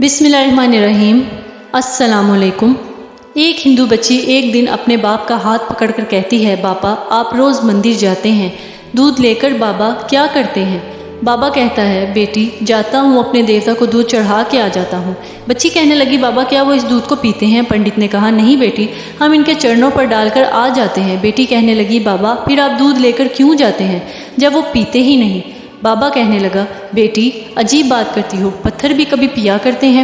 بسم اللہ الرحمن الرحیم۔ السلام علیکم۔ ایک ہندو بچی ایک دن اپنے باپ کا ہاتھ پکڑ کر کہتی ہے، بابا آپ روز مندر جاتے ہیں، دودھ لے کر بابا کیا کرتے ہیں؟ بابا کہتا ہے، بیٹی جاتا ہوں، اپنے دیوتا کو دودھ چڑھا کے آ جاتا ہوں۔ بچی کہنے لگی، بابا کیا وہ اس دودھ کو پیتے ہیں؟ پنڈت نے کہا، نہیں بیٹی، ہم ان کے چرنوں پر ڈال کر آ جاتے ہیں۔ بیٹی کہنے لگی، بابا پھر آپ دودھ لے کر کیوں جاتے ہیں جب وہ پیتے ہی نہیں؟ بابا کہنے لگا، بیٹی عجیب بات کرتی ہو، پتھر بھی کبھی پیا کرتے ہیں؟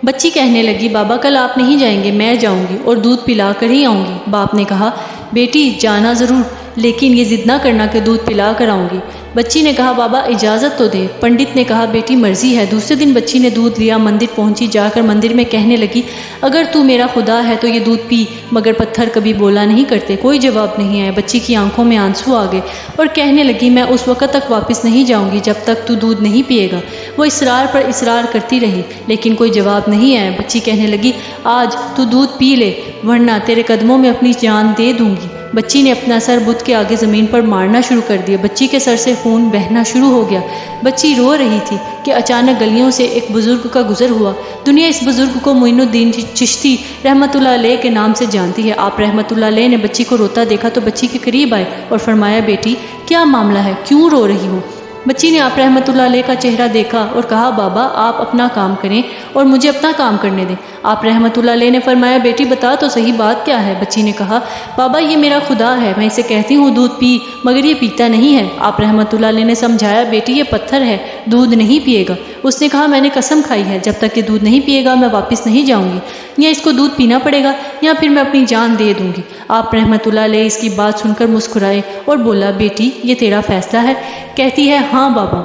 بچی کہنے لگی، بابا کل آپ نہیں جائیں گے، میں جاؤں گی اور دودھ پلا کر ہی آؤں گی۔ باپ نے کہا، بیٹی جانا ضرور، لیکن یہ ضد نہ کرنا کہ دودھ پلا کر آؤں گی۔ بچی نے کہا، بابا اجازت تو دے۔ پنڈت نے کہا، بیٹی مرضی ہے۔ دوسرے دن بچی نے دودھ لیا، مندر پہنچی، جا کر مندر میں کہنے لگی، اگر تو میرا خدا ہے تو یہ دودھ پی۔ مگر پتھر کبھی بولا نہیں کرتے، کوئی جواب نہیں آیا۔ بچی کی آنکھوں میں آنسو آ گئے اور کہنے لگی، میں اس وقت تک واپس نہیں جاؤں گی جب تک تو دودھ نہیں پیے گا۔ وہ اصرار پر اصرار کرتی رہی، لیکن کوئی جواب نہیں آیا۔ بچی کہنے لگی، آج تو دودھ پی لے، ورنہ تیرے قدموں میں اپنی جان دے دوں گی۔ بچی نے اپنا سر بت کے آگے زمین پر مارنا شروع کر دیا۔ بچی کے سر سے خون بہنا شروع ہو گیا۔ بچی رو رہی تھی کہ اچانک گلیوں سے ایک بزرگ کا گزر ہوا۔ دنیا اس بزرگ کو معین الدین چشتی رحمۃ اللہ علیہ کے نام سے جانتی ہے۔ آپ رحمۃ اللہ علیہ نے بچی کو روتا دیکھا تو بچی کے قریب آئے اور فرمایا، بیٹی کیا معاملہ ہے، کیوں رو رہی ہو؟ بچی نے آپ رحمۃ اللہ علیہ کا چہرہ دیکھا اور کہا، بابا آپ اپنا کام کریں اور مجھے اپنا کام کرنے دیں۔ آپ رحمۃ اللہ علیہ نے فرمایا، بیٹی بتا تو صحیح بات کیا ہے؟ بچی نے کہا، بابا یہ میرا خدا ہے، میں اسے کہتی ہوں دودھ پی، مگر یہ پیتا نہیں ہے۔ آپ رحمۃ اللہ علیہ نے سمجھایا، بیٹی یہ پتھر ہے، دودھ نہیں پیے گا۔ اس نے کہا، میں نے قسم کھائی ہے، جب تک یہ دودھ نہیں پیے گا میں واپس نہیں جاؤں گی، یا اس کو دودھ پینا پڑے گا یا پھر میں اپنی جان دے دوں گی۔ آپ رحمۃ اللہ علیہ اس کی بات سن کر مسکرائے اور بولا، بیٹی یہ تیرا فیصلہ ہے؟ کہتی ہے، ہاں بابا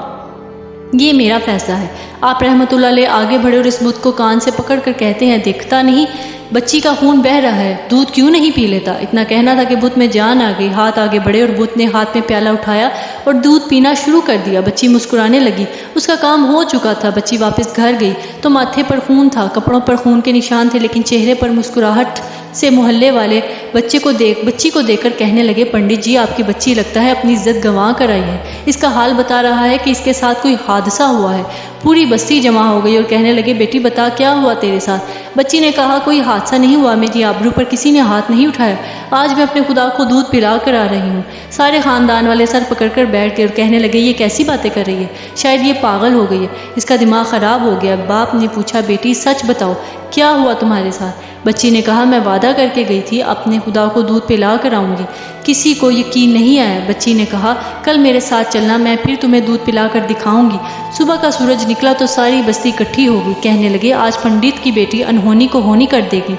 یہ میرا فیصلہ ہے۔ آپ رحمۃ اللہ علیہ آگے بڑھے اور اس بت کو کان سے پکڑ کر کہتے ہیں، دیکھتا نہیں بچی کا خون بہہ رہا ہے، دودھ کیوں نہیں پی لیتا؟ اتنا کہنا تھا کہ بت میں جان آ گئی۔ ہاتھ آگے بڑھے اور بت نے ہاتھ میں پیالہ اٹھایا اور دودھ پینا شروع کر دیا۔ بچی مسکرانے لگی، اس کا کام ہو چکا تھا۔ بچی واپس گھر گئی تو ماتھے پر خون تھا، کپڑوں پر خون کے نشان تھے، لیکن چہرے پر مسکراہٹ سے محلے والے بچی کو دیکھ کر کہنے لگے، پنڈت جی آپ کی بچی لگتا ہے اپنی عزت گنوا کر آئی ہے، اس کا حال بتا رہا ہے کہ اس کے ساتھ کوئی حادثہ ہوا ہے۔ پوری بستی جمع ہو گئی اور کہنے لگے، بیٹی بتا کیا ہوا تیرے ساتھ؟ بچی نے کہا، کوئی حادثہ نہیں ہوا، میری آبرو پر کسی نے ہاتھ نہیں اٹھایا، آج میں اپنے خدا کو دودھ پلا کر آ رہی ہوں۔ سارے خاندان والے سر پکڑ کر بیٹھ گئے اور کہنے لگے، یہ کیسی باتیں کر رہی ہے، شاید یہ پاگل ہو گئی ہے، اس کا دماغ خراب ہو گیا۔ باپ نے پوچھا، بیٹی سچ بتاؤ کیا ہوا تمہارے ساتھ؟ بچی نے کہا، میں وعدہ کر کے گئی تھی اپنے خدا کو دودھ پلا کر آؤں گی، کسی کو یقین نہیں آیا۔ بچی نے کہا، کل میرے ساتھ چلنا، میں پھر تمہیں دودھ پلا کر دکھاؤں گی۔ صبح کا سورج نکلا تو ساری بستی اکٹھی ہو گئی، کہنے لگے، آج پنڈت کی بیٹی انہونی کو ہونی کر دے گی۔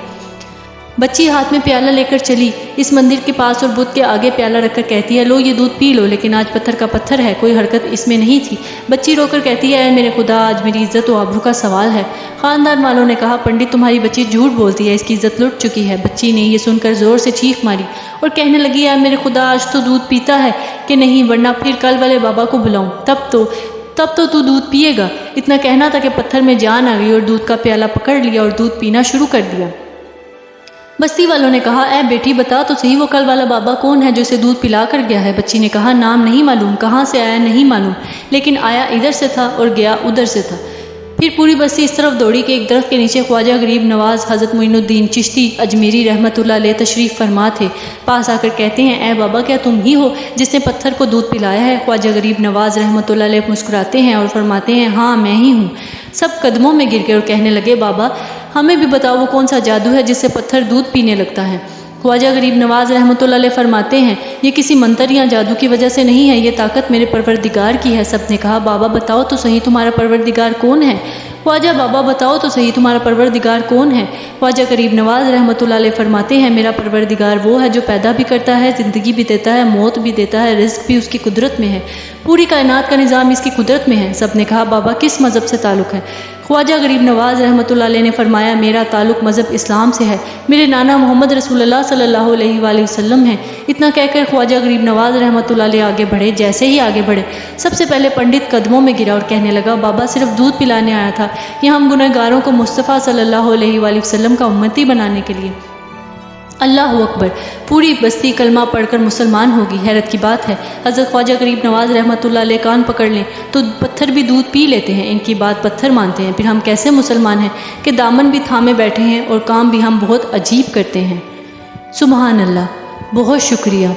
بچی ہاتھ میں پیالہ لے کر چلی اس مندر کے پاس اور بت کے آگے پیالہ رکھ کر کہتی ہے، لو یہ دودھ پی لو، لیکن آج پتھر کا پتھر ہے، کوئی حرکت اس میں نہیں تھی۔ بچی رو کر کہتی ہے، اے میرے خدا، آج میری عزت و آبرو کا سوال ہے۔ خاندان والوں نے کہا، پنڈت تمہاری بچی جھوٹ بولتی ہے، اس کی عزت لٹ چکی ہے۔ بچی نے یہ سن کر زور سے چیخ ماری اور کہنے لگی، اے میرے خدا، آج تو دودھ پیتا ہے کہ نہیں، ورنہ پھر کل والے بابا کو بلاؤں، تب تو دودھ پیے گا۔ اتنا کہنا تھا کہ پتھر میں جان آ گئی اور دودھ کا پیالہ پکڑ لیا اور دودھ پینا شروع کر دیا۔ بستی والوں نے کہا، اے بیٹی بتا تو صحیح، وہ کل والا بابا کون ہے جو اسے دودھ پلا کر گیا ہے؟ بچی نے کہا، نام نہیں معلوم، کہاں سے آیا نہیں معلوم، لیکن آیا ادھر سے تھا اور گیا ادھر سے تھا۔ پھر پوری بستی اس طرف دوڑی کہ ایک درخت کے نیچے خواجہ غریب نواز حضرت معین الدین چشتی اجمیری رحمۃ اللہ علیہ تشریف فرما تھے۔ پاس آ کر کہتے ہیں، اے بابا کیا تم ہی ہو جس نے پتھر کو دودھ پلایا ہے؟ خواجہ غریب نواز رحمۃ اللہ علیہ مسکراتے ہیں اور فرماتے ہیں، ہاں میں ہی ہوں۔ سب قدموں میں گر گئے اور کہنے لگے، بابا ہمیں بھی بتاؤ وہ کون سا جادو ہے جس سے پتھر دودھ پینے لگتا ہے؟ خواجہ غریب نواز رحمۃ اللہ علیہ فرماتے ہیں، یہ کسی منتر یا جادو کی وجہ سے نہیں ہے، یہ طاقت میرے پروردگار کی ہے۔ سب نے کہا، بابا بتاؤ تو صحیح تمہارا پروردگار کون ہے؟ خواجہ، بابا بتاؤ تو صحیح تمہارا پروردگار کون ہے؟ خواجہ غریب نواز رحمۃ اللہ علیہ فرماتے ہیں، میرا پروردگار وہ ہے جو پیدا بھی کرتا ہے، زندگی بھی دیتا ہے، موت بھی دیتا ہے، رزق بھی اس کی قدرت میں ہے، پوری کائنات کا نظام اس کی قدرت میں ہے۔ سب نے کہا، بابا کس مذہب سے تعلق ہے؟ خواجہ غریب نواز رحمۃ اللہ علیہ نے فرمایا، میرا تعلق مذہب اسلام سے ہے، میرے نانا محمد رسول اللہ صلی اللہ علیہ وآلہ وسلم ہیں۔ اتنا کہہ کر خواجہ غریب نواز رحمۃ اللہ علیہ آگے بڑھے۔ جیسے ہی آگے بڑھے، سب سے پہلے پنڈت قدموں میں گرا اور کہنے لگا، بابا صرف دودھ پلانے آیا تھا، یہ ہم گنہگاروں کو مصطفیٰ صلی اللہ علیہ وآلہ وسلم کا امتی بنانے کے لیے اللہ اکبر، پوری بستی کلمہ پڑھ کر مسلمان ہوگی، حیرت کی بات ہے۔ حضرت خواجہ غریب نواز رحمۃ اللہ علیہ کان پکڑ لیں تو پتھر بھی دودھ پی لیتے ہیں، ان کی بات پتھر مانتے ہیں، پھر ہم کیسے مسلمان ہیں کہ دامن بھی تھامے بیٹھے ہیں اور کام بھی ہم بہت عجیب کرتے ہیں۔ سبحان اللہ، بہت شکریہ۔